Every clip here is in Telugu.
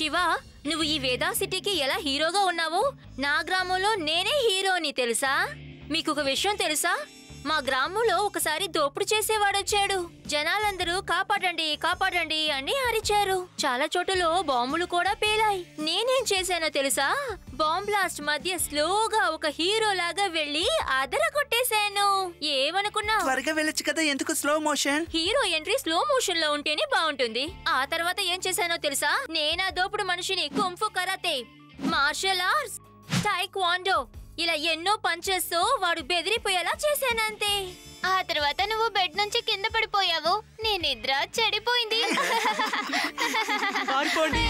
శివ, నువ్వు ఈ వేదా సిటీకి ఎలా హీరోగా ఉన్నావు? నా గ్రామంలో నేనే హీరోని తెలుసా? మీకు ఒక విషయం తెలుసా? మా గ్రామంలో ఒకసారి దోపుడు చేసేవాడొచ్చాడు. జనాలందరూ కాపాడండి కాపాడండి అని అరిచారు. చాలా చోటులో బాంబులు కూడా పేలాయి. నేనేం చేశానో తెలుసా? బాంబ్ బ్లాస్ట్ మధ్య స్లోగా ఒక హీరో లాగా వెళ్లి అదర కొట్టేశాను. ఏమనుకున్నా? త్వరగా వెళ్ళొచ్చు కదా, ఎందుకు slow motion? Hero entry slow motion లో ఉంటేనే బాగుంటుంది. ఆ తర్వాత ఏం చేశానో తెలుసా? నేనా దోపుడు మనిషిని కుంఫు కరాతే, మార్షల్ ఆర్ట్స్, టైక్వాండో ఇలా ఎన్నో పంచెస్ తో వాడు బెదిరిపోయేలా చేశానంతే. ఆ తర్వాత నువ్వు బెడ్ నుంచి కింద పడిపోయావు. నీ నిద్ర చెడిపోయింది. పారిపోండి,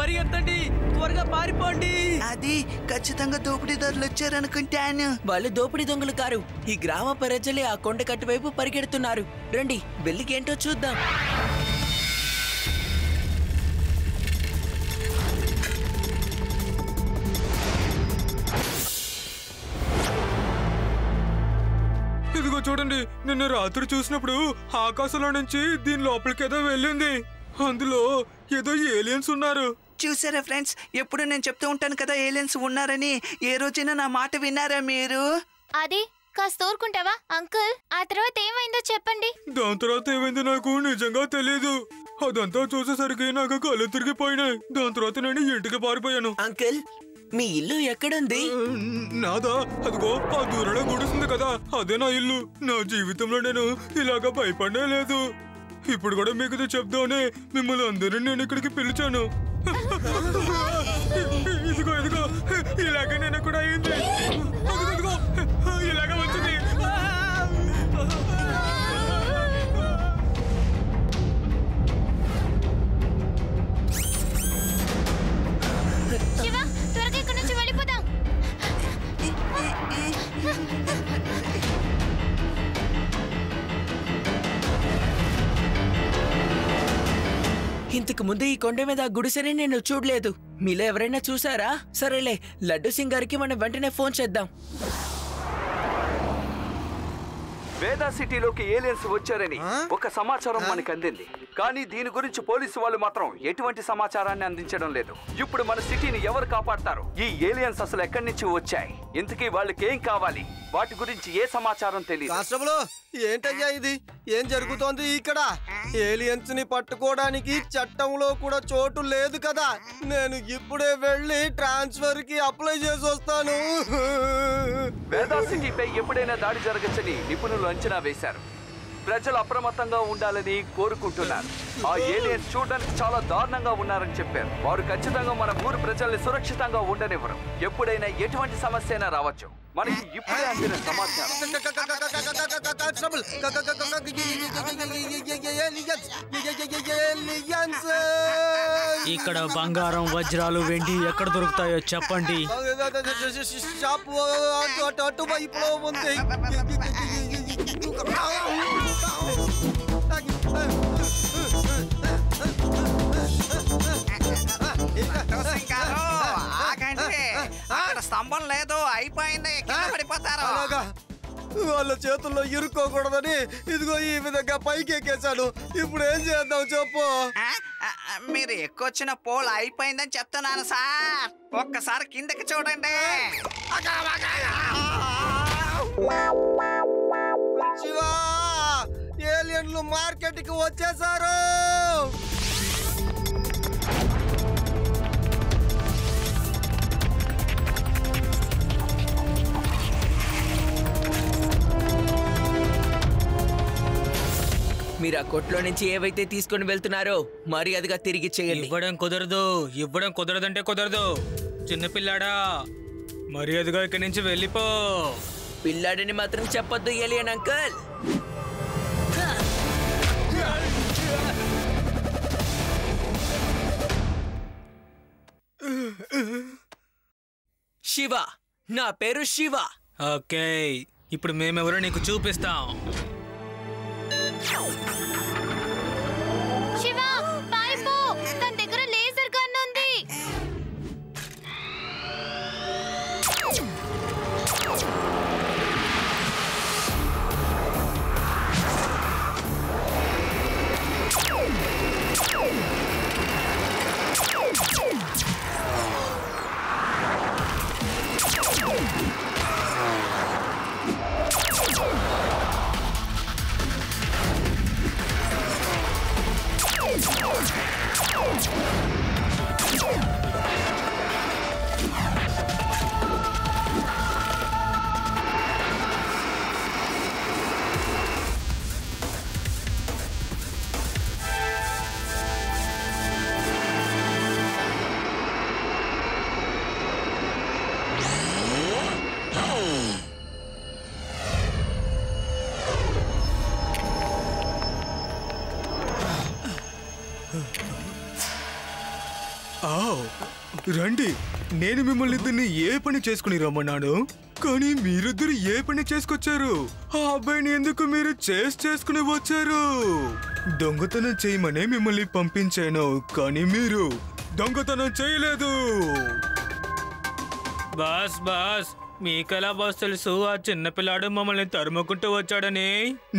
పరిగెత్తండి, త్వరగా పారిపోండి. అది ఖచ్చితంగా దోపిడీదారులు వచ్చారనుకుంటాను. వాళ్ళు దోపిడీ దొంగలు కారు. ఈ గ్రామ ప్రజలే ఆ కొండ కట్టు వైపు పరిగెడుతున్నారు. రండి, వెళ్ళికేంటో చూద్దాం. ఇదిగో చూడండి, నిన్న రాత్రి చూసినప్పుడు ఆకాశంలో నుంచి దీని లోపలికి ఏదో వెళ్ళింది. అందులో ఏదో ఏలియన్స్ ఉన్నారు. చూసారా ఫ్రెండ్స్, ఎప్పుడు నేను చెప్తూ ఉంటాను కదా ఏలియన్స్ ఉన్నారని. ఏ రోజైనా నా మాట విన్నారా మీరు? అది కాస్త ఊరుకుంటావా అంకుల్? ఆ తర్వాత ఏమైందో చెప్పండి. దాని తర్వాత ఏమైంది నాకు నిజంగా తెలియదు. అదంతా చూసేసరికి నాకు కళ్ళు తిరిగిపోయినాయి. దాని తర్వాత నేను ఇంటికి పారిపోయాను. అంకుల్, మీ ఇల్లు ఎక్కడుంది? నాదా? అదిగో ఆ దూరంలో గుడిస్తుంది కదా, అదే నా ఇల్లు. నా జీవితంలో నేను ఇలాగా భయపడే లేదు. ఇప్పుడు కూడా మీకు ఇది చెప్దామని మిమ్మల్ని అందరినీ నేను ఇక్కడికి పిలిచాను. ఇదిగో ఇదిగో, ఇలాగే నేను కూడా అయింది. ఇదిగో ఇలాగా వచ్చింది. శివ, త్వరగా ఇక్కడ నుంచి వెళ్ళిపోదాం. ఇంతకు ముందు ఈ కొండ మీద గుడిసెని నేను చూడలేదు. మీలో ఎవరైనా చూసారా? సరేలే, లడ్డు సింగ్ గారికి మనం వెంటనే ఫోన్ చేద్దాం. వేదా సిటీలోకి ఏలియన్స్ వచ్చారని ఒక సమాచారం మనకు అందింది. కానీ దీని గురించి పోలీసు వాళ్ళు మాత్రం ఎటువంటి సమాచారాన్ని అందించడం లేదు. ఇప్పుడు మన సిటీని ఎవరు కాపాడతారు? ఈ ఏలియన్స్ అసలు ఎక్కడి నుంచి వచ్చాయి? ఇంతకీ వాళ్ళకి ఏం కావాలి? వాటి గురించి ఏ సమాచారం తెలియదు. కానిస్టేబుల్, ఏంటయ్యా ఇది? ఏం జరుగుతోంది ఇక్కడ? ఏలియన్స్ ని పట్టుకోవడానికి చట్టంలో కూడా చోటు లేదు కదా. నేను ఇప్పుడే వెళ్ళి ట్రాన్స్ఫర్ కి అప్లై చేసి వస్తాను. వేదా సిటీపై ఎప్పుడైనా దాడి జరగచ్చని నిపుణులు అంచనా వేశారు. ప్రజలు అప్రమత్తంగా ఉండాలని కోరుకుంటున్నారు. ఆ ఏలియన్స్ చూడడానికి చాలా దారుణంగా ఉన్నారని చెప్పారు. వారు ఖచ్చితంగా మన ఊరు ప్రజల్ని సురక్షితంగా ఉండనివ్వరు. ఎప్పుడైనా ఎటువంటి సమస్య అయినా రావచ్చు. మనకి ఇప్పుడే అందిన సమాచారం. ఇక్కడ బంగారం, వజ్రాలు, వెండి ఎక్కడ దొరుకుతాయో చెప్పండి. షాప్ అటు వైపులో ఉంది. అక్కడ స్తంభం లేదు, అయిపోయింది, పడిపోతారు. వాళ్ళ చేతుల్లో ఇరుక్కోకూడదని ఇదిగో ఈ విధంగా పైకి ఎక్కేశాను. ఇప్పుడు ఏం చేద్దాం చెప్పు? మీరు ఎక్కువచ్చిన పోల్ అయిపోయిందని చెప్తున్నాను సార్. ఒక్కసారి కిందకి చూడండి. శివా, ఏలియన్లు మార్కెట్ కి వచ్చేసారు. మీరు ఆ కొట్లో నుంచి ఏవైతే తీసుకొని వెళ్తున్నారో మర్యాదగా తిరిగి చేయండి. ఇవ్వడం కుదరదంటే కుదరదు. చిన్నపిల్లాడా, మర్యాదగా ఇక్కడి నుంచి వెళ్ళిపో. పిల్లాడని మాత్రం చెప్పొద్దు ఏలియన్ అంకుల్. శివ, నా పేరు శివ. ఓకే, ఇప్పుడు మేమెవరో నీకు చూపిస్తాం. శివ, పారిపో. తన దగ్గర లేజర్ గన్ ఉంది. రండి, నేను మిమ్మల్ని ఇద్దరిని ఏ పని చేసుకుని రమ్మన్నాను, కానీ మీరిద్దరు ఏ పని చేసుకొచ్చారు? ఆ అబ్బాయిని ఎందుకు మీరు చేసుకుని వచ్చారు? దొంగతనం చేయమనే మిమ్మల్ని పంపించాను, కానీ మీరు దొంగతనం చేయలేదు. బాస్ బాస్ మీకెలా బాస్ తెలుసు ఆ చిన్నపిల్లాడు మమ్మల్ని తరుముకుంటూ వచ్చాడని?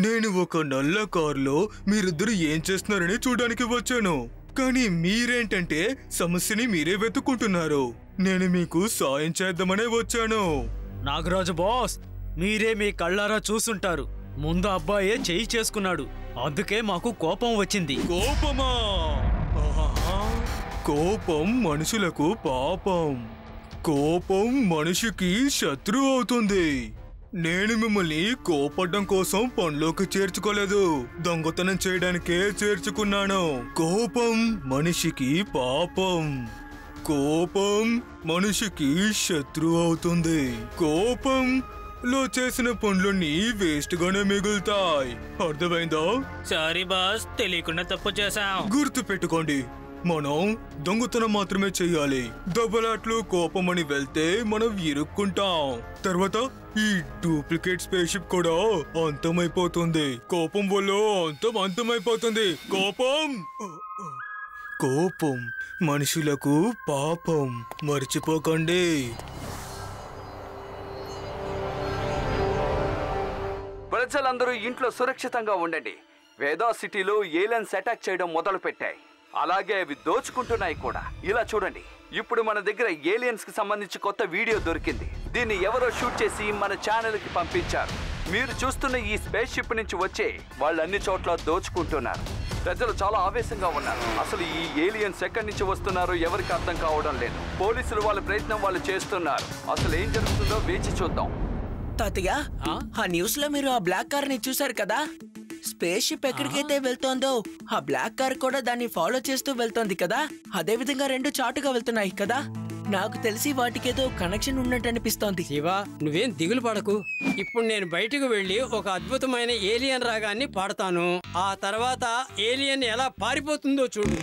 నేను ఒక నల్ల కారులో మీరిద్దరు ఏం చేస్తున్నారని చూడడానికి వచ్చాను, కానీ మీరేంటంటే సమస్యని మీరే వెతుక్కుంటున్నారు. నేను మీకు సాయం చేద్దామనే వచ్చాను. నాగరాజు బాస్, మీరే మీ కళ్ళారా చూసుంటారు, ముందు అబ్బాయే చేయి చేసుకున్నాడు, అందుకే మాకు కోపం వచ్చింది. కోపమా? కోపం మనుషులకు పాపం, కోపం మనిషికి శత్రువు అవుతుంది. నేను మిమ్మల్ని కోపడ్డం కోసం పనిలోకి చేర్చుకోలేదు, దొంగతనం చేయడానికే చేర్చుకున్నాను. కోపం మనిషికి పాపం, కోపం మనిషికి శత్రువు అవుతుంది. కోపంలో చేసిన పనులన్నీ వేస్ట్ గానే మిగులుతాయి. అర్థమైందా? సారీ బాస్, తెలియకుండా తప్పు చేశాం. గుర్తు పెట్టుకోండి, మనం దొంగతనం మాత్రమే చెయ్యాలి. దెబ్బలాట్లు కోపం అని వెళ్తే మనం ఇరుక్కుంటాం. తర్వాత ఈ డూప్లికేట్ స్పేస్ షిప్ కూడా అంతమైపోతుంది. కోపం వల్ల అంతమైపోతుంది. కోపం మనుషులకు పాపం, మర్చిపోకండి. ప్రజలందరూ ఇంట్లో సురక్షితంగా ఉండండి. వేదా సిటీలో ఏలియన్స్ అటాక్ చేయడం మొదలు పెట్టాయి, అలాగే అవి దోచుకుంటున్నాయి కూడా. ఇలా చూడండి, ఇప్పుడు మన దగ్గర ఏలియన్స్ కి సంబంధించి కొత్త వీడియో దొరికింది. దీన్ని ఎవరో షూట్ చేసి మన ఛానల్ కి పంపించారు. మీరు చూస్తున్న ఈ స్పేస్ షిప్ నుంచి వచ్చే వాళ్ళు అన్ని చోట్ల దోచుకుంటున్నారు. ప్రజలు చాలా ఆవేశంగా ఉన్నారు. అసలు ఈ ఏలియన్స్ ఎక్కడి నుంచి వస్తున్నారో ఎవరికి అర్థం కావడం లేదు. పోలీసులు వాళ్ళ ప్రయత్నం వాళ్ళు చేస్తున్నారు. అసలు ఏం జరుగుతుందో వేచి చూద్దాం. తాతయ్య, ఆ న్యూస్ లో మీరు ఆ బ్లాక్ కార్ ని చూసారు కదా? స్పేస్ షిప్ ఎక్కడికైతే వెళ్తోందో ఆ బ్లాక్ కార్ కూడా దాన్ని ఫాలో చేస్తూ వెళ్తోంది కదా. అదే విధంగా రెండు చాటుగా వెళ్తున్నాయి కదా. నాకు తెలిసి వాటికేదో కనెక్షన్ ఉన్నట్టు అనిపిస్తోంది. శివ, నువ్వేం దిగులు పడకు. ఇప్పుడు నేను బయటకు వెళ్ళి ఒక అద్భుతమైన ఏలియన్ రాగాన్ని పాడతాను. ఆ తర్వాత ఏలియన్ ఎలా పారిపోతుందో చూడు.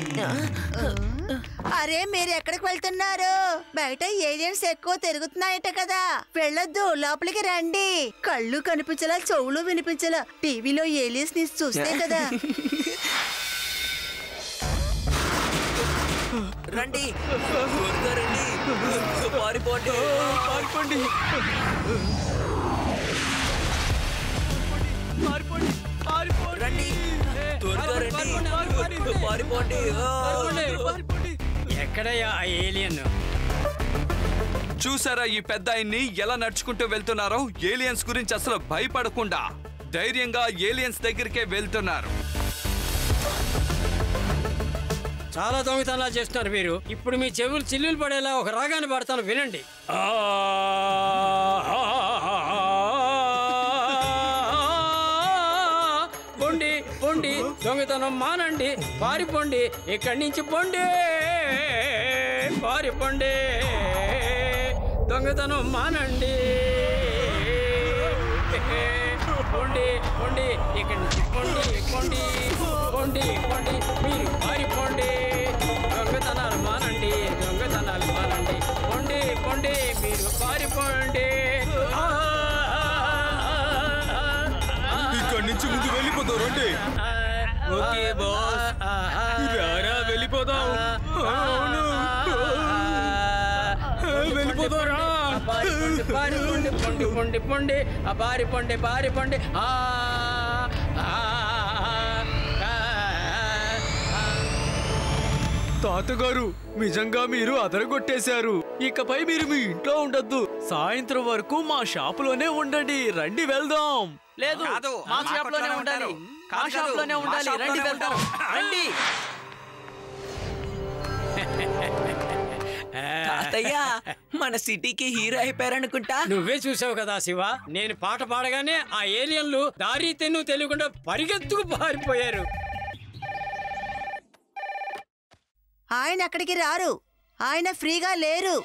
అరే, మీరు ఎక్కడికి వెళ్తున్నారు? బయట ఏలియన్స్ ఎక్కువ తిరుగుతున్నాయట కదా. వెళ్ళొద్దు, లోపలికి రండి. కళ్ళు కనిపించలా, చెవులు వినిపించలా. టీవీలో ఏలియన్స్ ని చూస్తే కదా. రండి, త్వరగా రండి, పారిపోండి, పారిపోండి, రండి, త్వరగా రండి, పారిపోండి. ఎక్కడయ్యా ఆ ఏలియన్? చూసారా ఈ పెద్ద ఆయన్ని ఎలా నడుచుకుంటూ వెళ్తున్నారో? ఏలియన్స్ గురించి అసలు భయపడకుండా ధైర్యంగా ఏలియన్స్ దగ్గరికే వెళ్తున్నారు. చాలా దొంగతనాలు చేస్తున్నారు మీరు. ఇప్పుడు మీ చెవులు చిల్లులు పడేలా ఒక రాగాన్ని పాడతాను, వినండి. పొండి పొండి, దొంగతనం మానండి, పారిపోండి, ఇక్కడి నుంచి పొండి, పారిపోండి, దొంగతనం మానండి, పొండి పొండి, ఇక్కడి నుంచి పొండి, పొండి పొండి పొండి, మీరు పారిపోండి, దొంగతనాలు మానండి, దొంగతనాలు మానండి, పొండి పొండి, మీరు పారిపోండి. ఇక్కడి నుంచి ముందు వెళ్ళిపోతారు. రండి. ఓకే బాస్, రారా వెళ్ళిపోదాం. వెళ్ళిపోతారా? పారిపోండి, పొండి పొండి పొండి, పారిపోండి, పారిపోండి. తాతగారు, నిజంగా మీరు అదరగొట్టేశారు. ఇకపై మీరు మీ ఇంట్లో ఉండొద్దు, సాయంత్రం వరకు మా షాపులోనే ఉండండి. రండి వెళ్దాం. లేదు, మా షాప్ లోనే ఉండాలి, మా షాప్ లోనే ఉండాలి. రండి వెళ్దాం, రండి. తాతయ్య, మన సిటీకి హీరో అయిపోయారనుకుంటా. నువ్వే చూసావు కదా శివ, నేను పాట పాడగానే ఆ ఏలియన్లు దారి తెన్ను తెలియకుండా పరిగెత్తుకు పారిపోయారు. ఆయన అక్కడికి రారు, ఆయన ఫ్రీగా లేరు.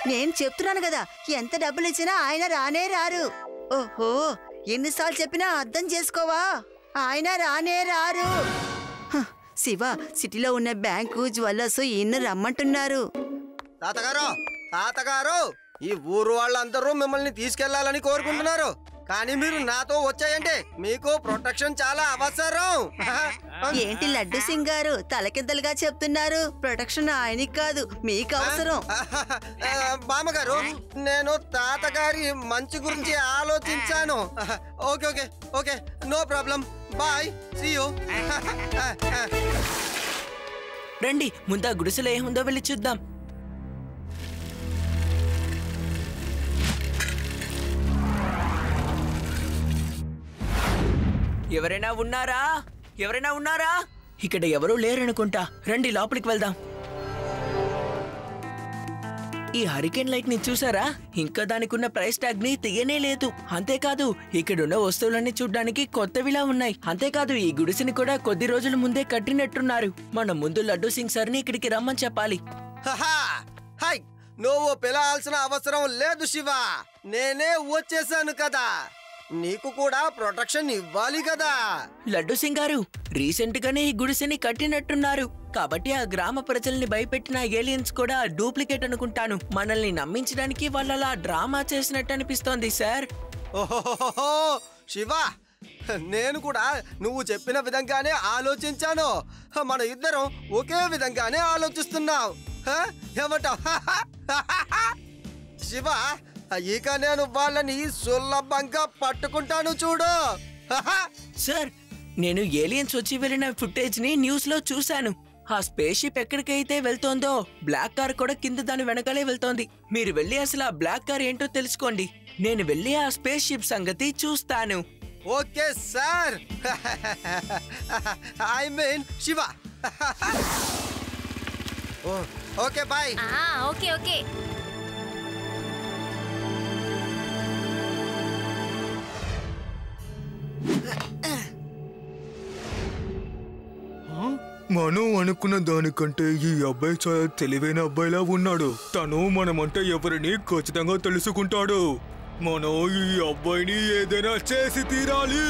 నేను చెప్తున్నాను కదా, ఎంత డబ్బులు ఇచ్చినా ఆయన రానే రారు. ఓహో, ఎన్నిసార్లు చెప్పినా అర్థం చేసుకోవా? ఆయన రానే రారు. శివ, సిటీలో ఉన్న బ్యాంకు జ్యువెల్లర్స్ ఈయన రమ్మంటున్నారు. తాతగారు, ఈ ఊరు వాళ్ళందరూ మిమ్మల్ని తీసుకెళ్లాలని కోరుకుంటున్నారు. కానీ మీరు నాతో వచ్చాయండి. మీకు ప్రొటెక్షన్ చాలా అవసరం. ఏంటి లడ్డు సింగ్ గారు తలకిద్దలుగా చెప్తున్నారు? ప్రొటెక్షన్ ఆయనకి కాదు, మీకు అవసరం. బామ్మగారు, నేను తాతగారి మంచి గురించి ఆలోచించాను. Okay okay okay, no problem. Bye, see you. రండి, ముందు ఆ గుడిసెలో ఏముందో వెళ్ళి చూద్దాం. ఎవరైనా ఉన్నారా? ఇక్కడ ఎవరూ లేరనుకుంటా. రండి లోపలికి వెళ్దాం. ఈ హరికేన్ లైట్ ని చూసారా? ఇంకా దానికున్న ప్రైస్ ట్యాగ్ ని తీయనే లేదు. అంతేకాదు, ఇక్కడున్న వస్తువులన్నీ చూడ్డానికి కొత్తవిలా ఉన్నాయి. అంతేకాదు, ఈ గుడిసెని కూడా కొద్ది రోజుల ముందే కట్టినట్టున్నారు. మనం ముందు లడ్డు సింగ్ సార్ని ఇక్కడికి రమ్మని చెప్పాలి. హాయ్, నువ్వు పిలవాల్సిన అవసరం లేదు శివ. నేనే వచ్చేసాను కదా. నీకు కూడా ప్రొటెక్షన్ ఇవ్వాలి కదా. లడ్డు సింగ్ గారు, రీసెంట్ గానే ఈ గుడిసెని కట్టినట్టున్నారు. కాబట్టి ఆ గ్రామ ప్రజల్ని భయపెట్టిన ఏలియన్స్ కూడా డూప్లికేట్ అనుకుంటాను. మనల్ని నమ్మించడానికి వాళ్ళలా డ్రామా చేసినట్టు అనిపిస్తోంది సార్. ఓహో శివ, నేను కూడా నువ్వు చెప్పిన విధంగానే ఆలోచించాను. మన ఇద్దరం ఒకే విధంగానే ఆలోచిస్తున్నాం. ఏమంటావ్ శివ? ఇక నేను వాళ్ళని సులభంగా పట్టుకుంటాను చూడు. సార్, నేను ఏలియన్స్ వచ్చి వెళ్ళిన ఫుటేజ్ ని న్యూస్ లో చూశాను. ఆ స్పేస్ షిప్ ఎక్కడికైతే వెళ్తోందో బ్లాక్ కార్ కూడా కింద దాని వెనకాలే వెళ్తోంది. మీరు వెళ్ళి అసలు ఆ బ్లాక్ కార్ ఏంటో తెలుసుకోండి. నేను వెళ్ళి ఆ స్పేస్ షిప్ సంగతి చూస్తాను. Okay sir. I mean Shiva. Okay bye. Okay okay. మనం అనుకున్న దానికంటే ఈ అబ్బాయి చాలా తెలివైన అబ్బాయిలా ఉన్నాడు. తను మనమంటే ఎవరిని ఖచ్చితంగా తెలుసుకుంటాడు. మనం ఈ అబ్బాయిని ఏదైనా చేసి తీరాలి.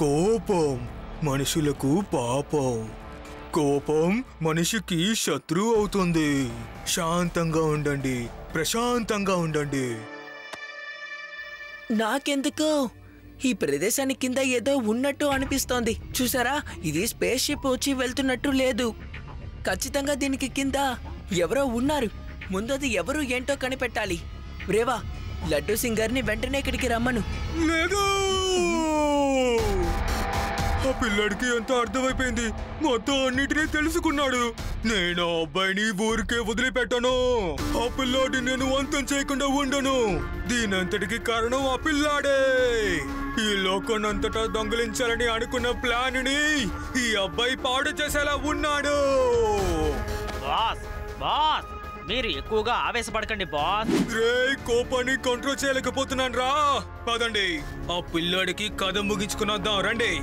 కోపం మనుషులకు పాపం. కోపం మనిషికి శత్రువు అవుతుంది. శాంతంగా ఉండండి, ప్రశాంతంగా ఉండండి. నాకెందుకో ఈ ప్రదేశానికి కింద ఏదో ఉన్నట్టు అనిపిస్తోంది. చూసారా, ఇది స్పేస్ షిప్ వచ్చి వెళ్తున్నట్టు లేదు. ఖచ్చితంగా దీనికి కింద ఎవరో ఉన్నారు. ముందు అది ఎవరు ఏంటో కనిపెట్టాలి. రేవా, లడ్డు సింగ్ గారిని వెంటనే ఇక్కడికి రమ్మను. లేదు, ఆ పిల్లాడికి ఎంత అర్థమైపోయింది. మొత్తం అన్నిటినీ తెలుసుకున్నాడు. నేను ఆ అబ్బాయిని ఊరికే వదిలిపెట్టాను. ఆ పిల్లాడి నేను అంతం చేయకుండా ఉండను. దీనంతటికి కారణం ఆ పిల్లాడే. ఈ లోకాన్నంతటా దొంగలించాలని అనుకున్న ప్లాన్ ని ఈ అబ్బాయి పాడు చేసేలా ఉన్నాడు. బాస్ బాస్, మీరు ఎక్కువగా ఆవేశపడకండి బాస్. రే, కోపాన్ని కంట్రోల్ చేయలేకపోతున్నాను రా. పదండి, ఆ పిల్లాడికి కథ ముగించుకున్నద్దాం రండి.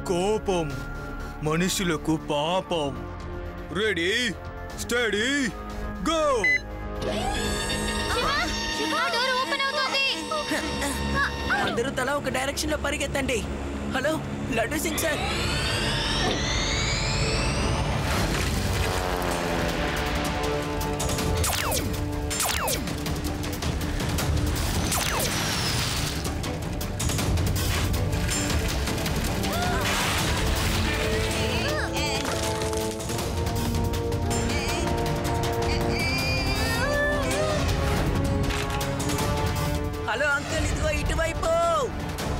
కోపం మనుషులకు పాపం. Ready, steady, go. అందరూ తలా ఒక డైరెక్షన్ లో పరిగెత్తండి. Hello Laddu Singh sir. Hello uncle, ఇదిగో ఇటువైపు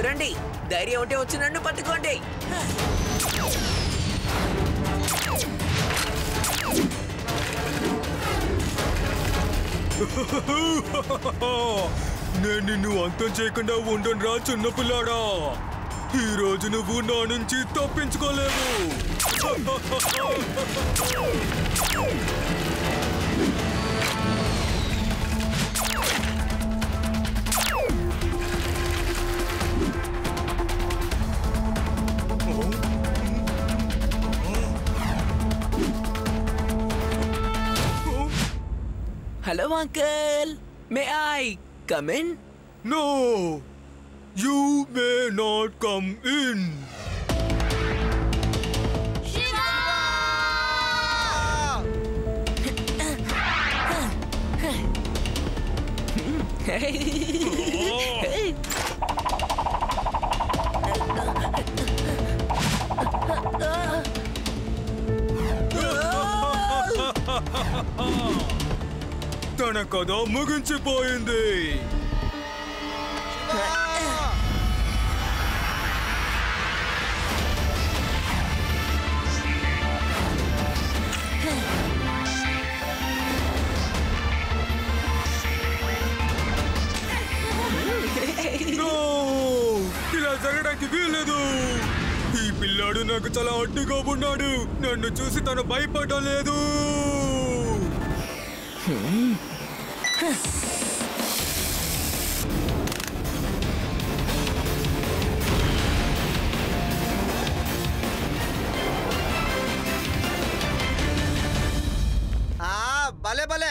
రండి. ధైర్యం ఉంటే వచ్చి నన్ను పట్టుకోండి. నేను నిన్ను అంతం చేయకుండా ఉండను రా చిన్నపిల్లాడా. ఈ రోజు నువ్వు నా నుంచి తప్పించుకోలేవు. Hello uncle, may I come in? No, you may not come in. తన కథ ముగించిపోయింది. ఇలా జరగడానికి వీల్లేదు. ఈ పిల్లాడు నాకు చాలా అడ్డుగా ఉన్నాడు. నన్ను చూసి తను భయపడలేదు. భలే భలే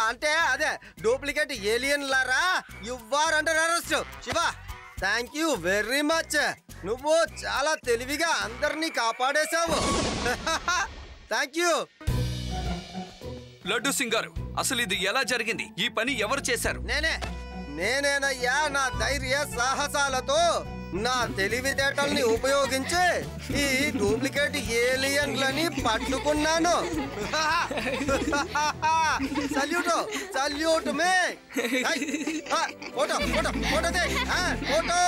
అంటే అదే duplicate alien Lara you are under arrest. Shiva thank you very much. నువ్వు చాలా తెలివిగా అందరినీ కాపాడేశావు. Thank you. లడ్డు సింగ్ గారు, అసలు ఇది ఎలా జరిగింది? ఈ పని ఎవరు చేశారు? నేనేనయ్యా. నా ధైర్య సాహసాలతో నా తెలివితేటల్ని ఉపయోగించి ఈ డూప్లికేట్ ఏలియన్లని పట్టుకున్నాను. Salute me. Photo photo photo photo